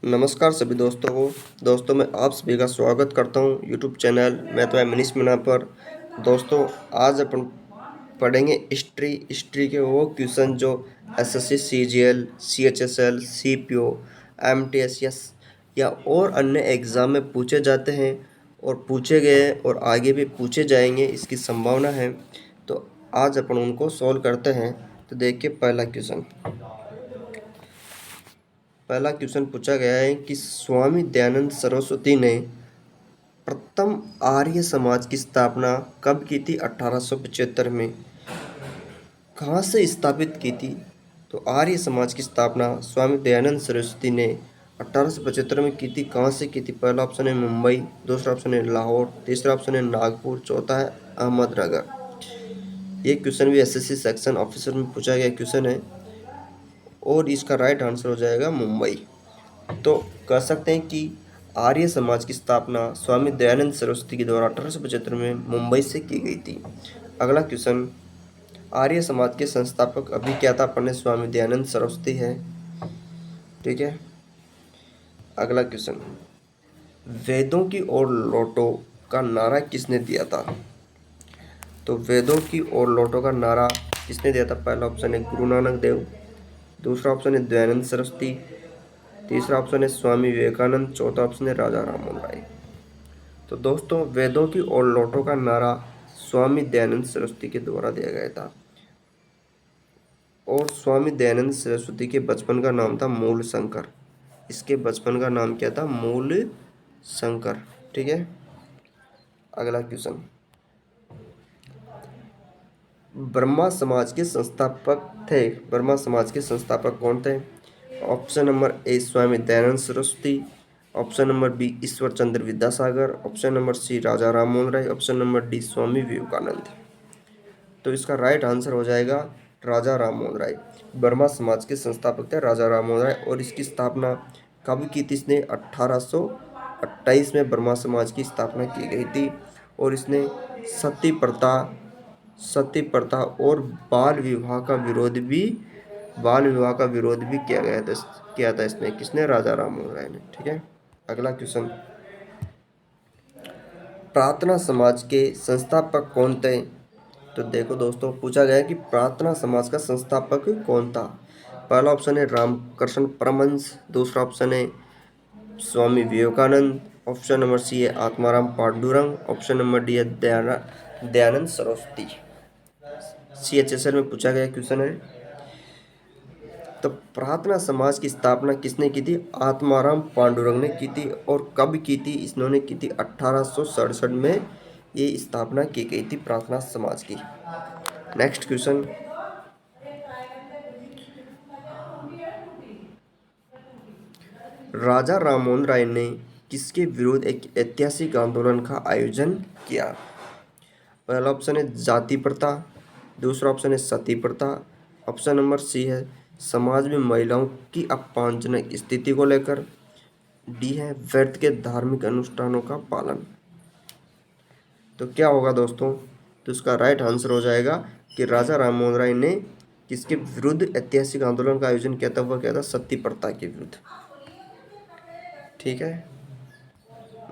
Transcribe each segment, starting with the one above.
नमस्कार सभी दोस्तों को। दोस्तों मैं आप सभी का स्वागत करता हूं यूट्यूब चैनल मैं तो मनीष मीना पर। दोस्तों आज अपन पढ़ेंगे हिस्ट्री के वो क्वेश्चन जो SSC CGL CHSL CPO MTS या और अन्य एग्ज़ाम में पूछे जाते हैं और पूछे गए हैं और आगे भी पूछे जाएंगे, इसकी संभावना है। तो आज अपन उनको सॉल्व करते हैं। तो देखिए पहला क्वेश्चन पूछा गया है कि स्वामी दयानंद सरस्वती ने प्रथम आर्य समाज की स्थापना कब की थी? 1875 में। कहाँ से स्थापित की थी? तो आर्य समाज की स्थापना स्वामी दयानंद सरस्वती ने 1875 में की थी। कहाँ से की थी? पहला ऑप्शन है मुंबई, दूसरा ऑप्शन है लाहौर, तीसरा ऑप्शन है नागपुर, चौथा है अहमदनगर। ये क्वेश्चन भी एसएससी सेक्शन ऑफिसर में पूछा गया क्वेश्चन है और इसका राइट आंसर हो जाएगा मुंबई। तो कह सकते हैं कि आर्य समाज की स्थापना स्वामी दयानंद सरस्वती के द्वारा 1875 में मुंबई से की गई थी। अगला क्वेश्चन, आर्य समाज के संस्थापक अभिज्ञाता पंडित स्वामी दयानंद सरस्वती है। ठीक है। अगला क्वेश्चन, वेदों की ओर लौटो का नारा किसने दिया था? तो वेदों की ओर लौटो का नारा किसने दिया था? पहला ऑप्शन है गुरु नानक देव, दूसरा ऑप्शन है दयानंद सरस्वती, तीसरा ऑप्शन है स्वामी विवेकानंद, चौथा ऑप्शन है राजा राममोहन राय। तो दोस्तों वेदों की ओर लौटो का नारा स्वामी दयानंद सरस्वती के द्वारा दिया गया था और स्वामी दयानंद सरस्वती के बचपन का नाम था मूल शंकर। इसके बचपन का नाम क्या था? मूल शंकर। ठीक है। अगला क्वेश्चन, ब्रह्मा समाज के संस्थापक थे। ब्रह्मा समाज के संस्थापक कौन थे? Option number A Swami Dayanand Saraswati, option number B Ishwar Chandra Vidyasagar, option number C Raja Rammohan Roy, option number D Swami Vivekanand. तो इसका राइट आंसर हो जाएगा राजा राममोहन राय। ब्रह्मा समाज के संस्थापक थे राजा राममोहन राय और इसकी स्थापना कब की थी? इसने 1828 में ब्रह्मा समाज की स्थापना की गई थी और इसने सती प्रथा और बाल विवाह का विरोध भी किया था इसने। किसने? राजा राममोहन राय ने। ठीक है। अगला क्वेश्चन, प्रार्थना समाज के संस्थापक कौन थे? तो देखो दोस्तों पूछा गया है कि प्रार्थना समाज का संस्थापक कौन था। पहला ऑप्शन है रामकृष्ण परमहंस, दूसरा ऑप्शन है स्वामी विवेकानंद, ऑप्शन नंबर सी है Atmaram Pandurang, option number D है दयानंद सरस्वती। सीएचएसएल में पूछा गया क्वेश्चन है। तो प्रार्थना समाज की स्थापना किसने की थी? आत्माराम पांडुरंग ने की थी। और कब की थी? इन्होंने की थी 1867 में ये स्थापना की गई थी प्रार्थना समाज की। नेक्स्ट क्वेश्चन, राजा राममोहन राय ने किसके विरुद्ध एक ऐतिहासिक आंदोलन का आयोजन किया? पहला ऑप्शन है जाति प्रथा, दूसरा ऑप्शन है सती प्रथा, ऑप्शन नंबर सी है समाज में महिलाओं की अपमानजनक स्थिति को लेकर, डी है व्यर्थ के धार्मिक अनुष्ठानों का पालन। तो क्या होगा दोस्तों? तो इसका राइट आंसर हो जाएगा कि राजा राममोहन राय ने किसके विरुद्ध ऐतिहासिक आंदोलन का आयोजन किया था? वह क्या था? सती प्रथा के विरुद्ध। ठीक है।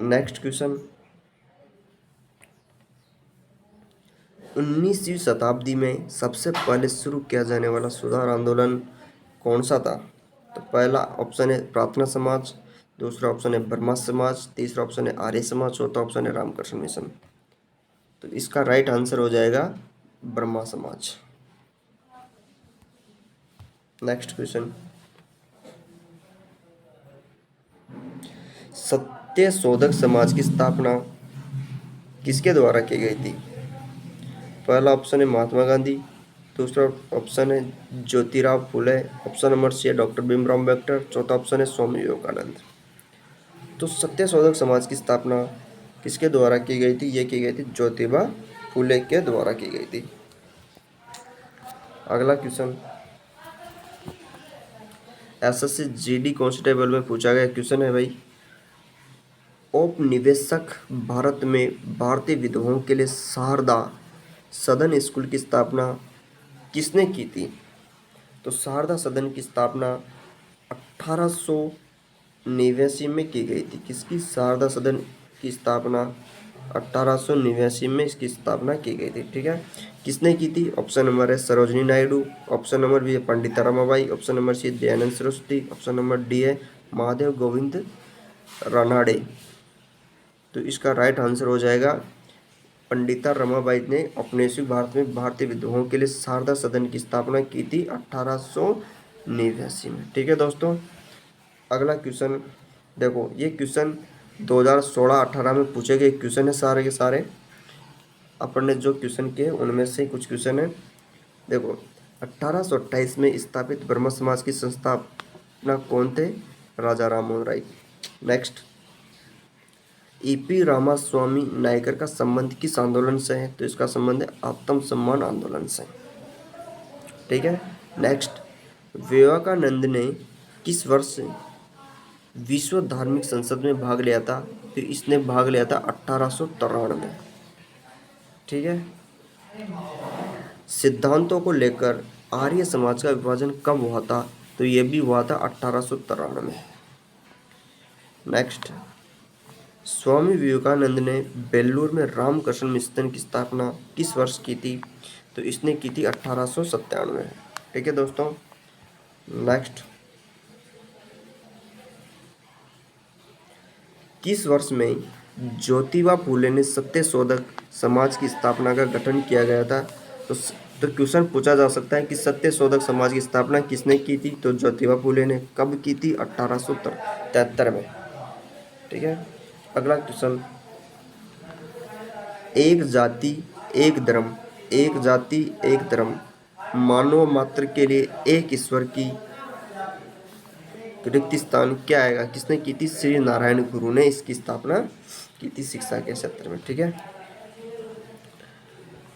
नेक्स्ट क्वेश्चन, 19वीं शताब्दी में सबसे पहले शुरू किया जाने वाला सुधार आंदोलन कौन सा था? तो पहला ऑप्शन है प्रार्थना समाज, दूसरा ऑप्शन है ब्रह्मा समाज, तीसरा ऑप्शन है आर्य समाज, चौथा ऑप्शन है रामकृष्ण मिशन। तो इसका राइट आंसर हो जाएगा ब्रह्मा समाज। नेक्स्ट क्वेश्चन, सत्य शोधक समाज की स्थापना किसके द्वारा की गई थी? पहला ऑप्शन है महात्मा गांधी, दूसरा ऑप्शन है ज्योतिराव फुले, ऑप्शन नंबर सी है डॉक्टर भीमराव अम्बेडकर, चौथा ऑप्शन है स्वामी विवेकानंद। तो सत्य शोधक समाज की स्थापना किसके द्वारा की गई थी? ये की गई थी ज्योतिबा फुले के द्वारा की गई थी। अगला क्वेश्चन, एसएससी जीडी कांस्टेबल में पूछा गया क्वेश्चन है भाई, औपनिवेशिक भारत में भारतीय विधवाओं के लिए शारदा सदन स्कूल की स्थापना किसने की थी? तो शारदा सदन की स्थापना 1800 1989 में की गई थी। किसकी? शारदा सदन की स्थापना 1889 में इसकी स्थापना की गई थी। ठीक है, किसने की थी? ऑप्शन नंबर है Sarojini Naidu, option number B है Pandita Ramabai, option number C Dayanand Saraswati, option number D है महादेव गोविंद रानड़े। तो इसका राइट आंसर हो जाएगा पंडिता रमाबाई ने औपनिवेशिक भारत में भारतीय विद्रोह के लिए शारदा सदन की स्थापना की थी 1889 में। ठीक है दोस्तों, अगला क्वेश्चन देखो, ये क्वेश्चन 2016-18 में पूछे गए क्वेश्चन है सारे के सारे। अपन ने जो क्वेश्चन किए उनमें से कुछ क्वेश्चन है। देखो, 1828 में स्थापित ब्रह्म समाज की संस्थापना कौन थे? राजा राम मोहन राय। नेक्स्ट, ईपी रामास्वामी नायकर का संबंध किस आंदोलन से है? तो इसका संबंध है आत्म सम्मान आंदोलन से। ठीक है, नेक्स्ट, विवेकानंद ने किस वर्ष विश्व धार्मिक संसद में भाग लिया था? तो इसने भाग लिया था 1893। ठीक है, सिद्धांतों को लेकर आर्य समाज का विभाजन कब हुआ था? तो ये भी हुआ था 1893। नेक्स्ट, स्वामी विवेकानंद ने बेल्लूर में रामकृष्ण मिशन की स्थापना किस वर्ष की थी? तो इसने की थी 1897। ठीक है दोस्तों, नेक्स्ट, किस वर्ष में ज्योतिबा फूले ने सत्य शोधक समाज की स्थापना का गठन किया गया था? तो क्वेश्चन पूछा जा सकता है कि सत्य शोधक समाज की स्थापना किसने की थी? तो ज्योतिबा फूले ने। कब की थी? 1873 में। ठीक है, अगला क्वेश्चन, एक जाति एक धर्म, एक जाति एक धर्म, मानव मात्र के लिए एक ईश्वर की रिक्त स्थान क्या आएगा? किसने की थी? श्री नारायण गुरु ने इसकी स्थापना की थी शिक्षा के क्षेत्र में। ठीक है,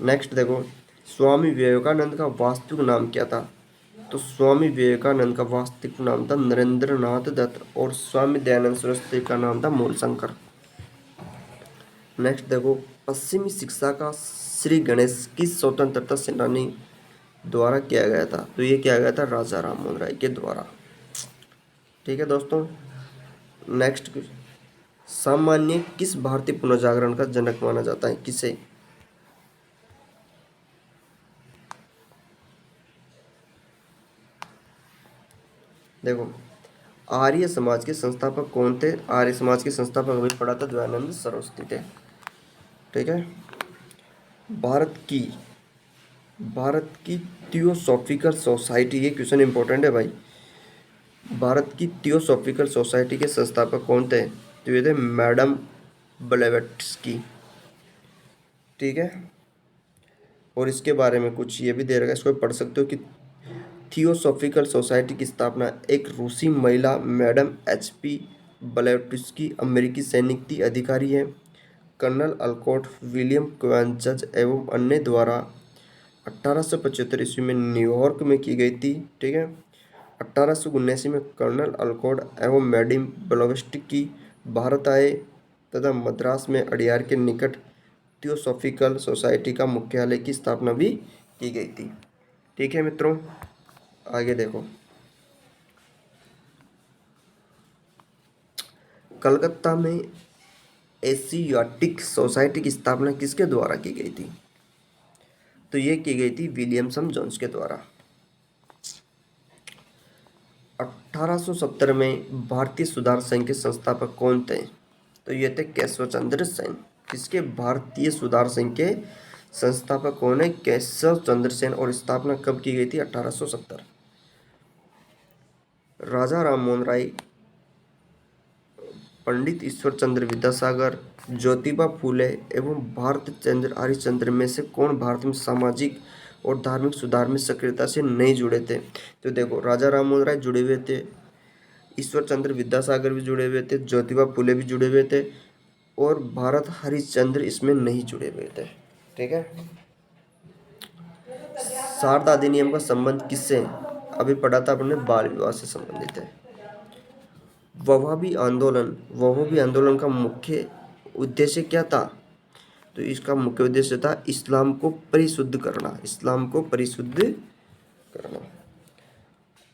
नेक्स्ट देखो, स्वामी विवेकानंद का वास्तविक नाम क्या था? तो स्वामी विवेकानंद का वास्तविक नाम था नरेंद्र नाथ दत्त और स्वामी दयानंद सरस्वती का नाम था मूलशंकर। नेक्स्ट देखो, पश्चिमी शिक्षा का श्री गणेश किस स्वतंत्रता सेनानी द्वारा किया गया था? तो ये किया गया था राजा राम मोहन राय के द्वारा। ठीक है दोस्तों, नेक्स्ट, सामान्य किस भारतीय पुनर्जागरण का जनक माना जाता है? किसे? देखो, आर्य समाज के संस्थापक कौन थे? आर्य समाज के संस्थापक अभी पढ़ा था दयानंद सरस्वती थे। ठीक है, भारत की थियोसॉफिकल सोसाइटी, ये क्वेश्चन इंपॉर्टेंट है भाई। भारत की थियोसॉफिकल सोसाइटी के संस्थापक कौन थे? तो ये थे मैडम ब्लेवेट्स्की। ठीक है, और इसके बारे में कुछ ये भी दे रखा है, इसको पढ़ सकते हो कि थियोसॉफिकल सोसाइटी की स्थापना एक रूसी महिला मैडम HP ब्लेवेट्स्की अमेरिकी सैनिक थी, अधिकारी है, कर्नल अल्कोट, विलियम क्वांचज एवं अन्य द्वारा 1875 ईस्वी में न्यूयॉर्क में की गई थी। ठीक है, 1879 में कर्नल अल्कोट एवं मैडम ब्लेवेट्स्की भारत आए तथा मद्रास में अड़ियार के निकट थियोसॉफिकल सोसाइटी का मुख्यालय की स्थापना भी की गई थी। ठीक है मित्रों, आगे देखो, कलकत्ता में एशियाटिक सोसाइटी की स्थापना किसके द्वारा की गई थी? तो ये की गई थी विलियमसन जोन्स के द्वारा। 1870 में भारतीय सुधार संघ के संस्थापक कौन थे? तो ये थे केशव चंद्र सेन। किसके? भारतीय सुधार संघ के संस्थापक कौन है? केशव चंद्र सेन। और स्थापना कब की गई थी? 1870। राजा राम मोहन राय, पंडित ईश्वर चंद्र विद्यासागर, ज्योतिबा फूले एवं भारत चंद्र हरिश्चंद्र में से कौन भारत में सामाजिक और धार्मिक सुधार में सक्रियता से नहीं जुड़े थे? तो देखो, राजा राम मोहन राय जुड़े हुए थे, ईश्वर चंद्र विद्यासागर भी जुड़े हुए थे, ज्योतिबा फूले भी जुड़े हुए थे, और भारत हरिश्चंद्र इसमें नहीं जुड़े हुए थे। ठीक है, शारदा अधिनियम का संबंध किससे? अभी पढ़ा था अपने, बाल विवाह से संबंधित है। वहाबी आंदोलन का मुख्य उद्देश्य क्या था? तो इसका मुख्य उद्देश्य था इस्लाम को परिशुद्ध करना।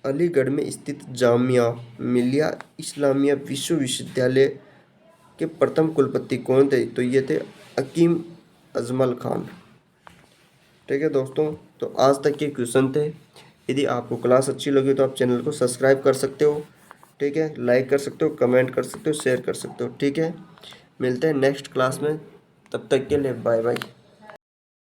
अलीगढ़ में स्थित जामिया मिलिया इस्लामिया विश्वविद्यालय के प्रथम कुलपति कौन थे? तो ये थे हकीम अजमल खान। ठीक है दोस्तों, तो आज तक के क्वेश्चन थे। यदि आपको क्लास अच्छी लगी तो आप चैनल को सब्सक्राइब कर सकते हो। ठीक है, लाइक कर सकते हो, कमेंट कर सकते हो, शेयर कर सकते हो। ठीक है, मिलते हैं नेक्स्ट क्लास में, तब तक के लिए बाय बाय।